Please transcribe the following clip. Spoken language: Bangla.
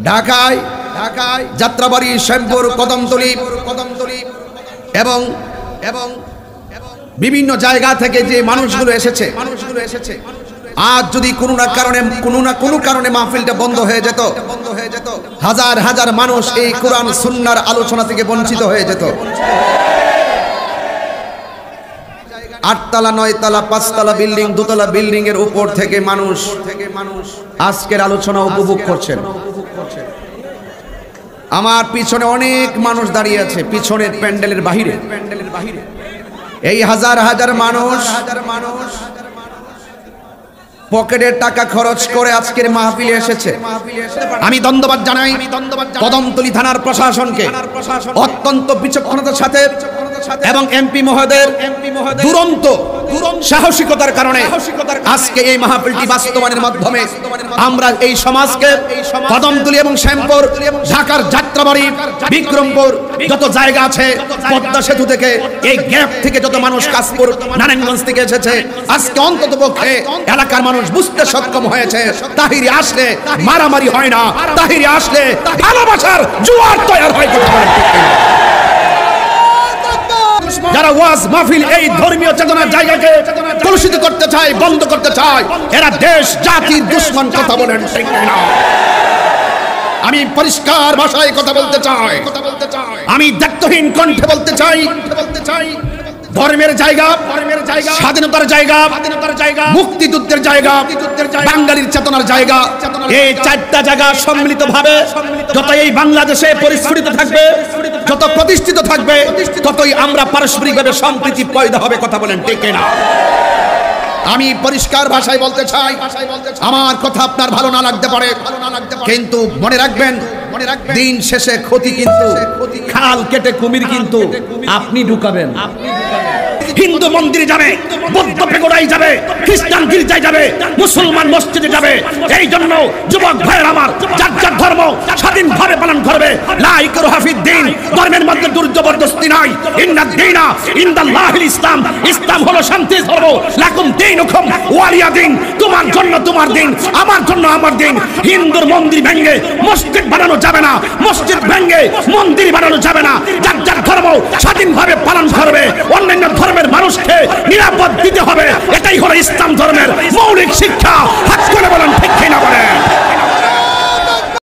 ঢাকায় যাত্রাবাড়ি, শ্যামপুর, কদমতলী এবং বিভিন্ন জায়গা থেকে যে মানুষগুলো এসেছে, আজ যদি কোনো কারণে মাহফিলটা বন্ধ হয়ে যেত, হাজার হাজার মানুষ এই কোরআন সুন্নাহর আলোচনা থেকে বঞ্চিত হয়ে যেত। 8 তলা 9 তলা 5 তলা বিল্ডিং, 2 তলা বিল্ডিং এর উপর থেকে মানুষ আজকের আলোচনা উপভোগ করছেন। আমার পিছনে অনেক মানুষ দাঁড়িয়ে আছে, পিছনের প্যান্ডেলের বাহিরে। এই হাজার হাজার মানুষ পকেটের টাকা খরচ করে আজকের মাহফিলে এসেছে। আমি ধন্যবাদ জানাই কদমতলী থানার প্রশাসনকে, অত্যন্ত বিচক্ষণতার সাথে এবং এমপি মহোদয়ের দুরন্ত সাহসিকতার কারণে আজকে এই মাহফিলটি বাস্তবায়নের মাধ্যমে আমরা এই সমাজকে কদমতলী এবং শ্যামপুর, ঢাকার যাত্রাবাড়ি, বিক্রমপুর যত জায়গা আছে, পদ্মা সেতু থেকে, এই গ্যাপ থেকে যত মানুষ, কাশপুর, নারায়ণগঞ্জ থেকে এসেছে, আজকে অন্ততপক্ষে এলাকার মানুষ বুঝতে সক্ষম হয়েছে তাহিরি আসলে মারামারি হয় না, তাহিরি আসলে ভালোবাসার জোয়ার তৈরি হয়। যারা ওয়াজ মাহফিল এই ধর্মীয় চেতনার জায়গাকে কলুষিত করতে চায়, বন্ধ করতে চায়, এরা দেশ জাতির দুশমন। কথা বলেন ঠিক না? আমি পরিষ্কার ভাষায় কথা বলতে চাই, আমি দায়িত্বহীন কণ্ঠে বলতে চাই, ধর্মের জায়গা, স্বাধীনতার জায়গা, মুক্তিযুদ্ধের জায়গা, বাঙালির চেতনার জায়গা, এই 4টা জায়গা সম্মিলিত ভাবে যত এই বাংলাদেশে পরিস্ফুটিত থাকবে, যত প্রতিষ্ঠিত থাকবে, ততই আমরা পারস্পরিকভাবে সম্প্রীতি পয়দা হবে। কথা বলেন ঠিক না? আমি পরিষ্কার ভাষায় বলতে চাই, আমার কথা আপনার ভালো না লাগতে পারে, কিন্তু মনে রাখবেন, দিন শেষে ক্ষতি কিন্তু খাল কেটে কুমির কিন্তু আপনি ঢুকাবেন। হিন্দু মন্দিরে যাবে, বৌদ্ধ পেগোডায় যাবে, খ্রিস্টান গির্জায় যাবে, মুসলমান মসজিদে যাবে। এই জন্য যুবক ভাইয়ের আমার, যার যার ধর্ম স্বাধীনভাবে পালন করবে। লা ইকরাহা ফিদ্দীন, ধর্মের মধ্যে জোর জবরদস্তি নাই। ইন্নাদ দীনা ইনদাল্লাহিল ইসলাম, ইসলাম হলো শান্তির ধর্ম। লাকুম দীনুকুম ওয়ালিয়া দীন, তোমার জন্য তোমার দিন, আমার জন্য আমার দিন। হিন্দুর মন্দির ভেঙে মসজিদ বানানো যাবে না, মসজিদ ভেঙে মন্দির বানানো যাবে না। যার যার ধর্ম স্বাধীনভাবে পালন করবে, অন্যান্য ধর্মের মানুষকে নিরাপদ দিতে হবে। এটাই হলো ইসলাম ধর্মের মৌলিক শিক্ষা। হাত করে বলেন ঠিক কিনা বলেন?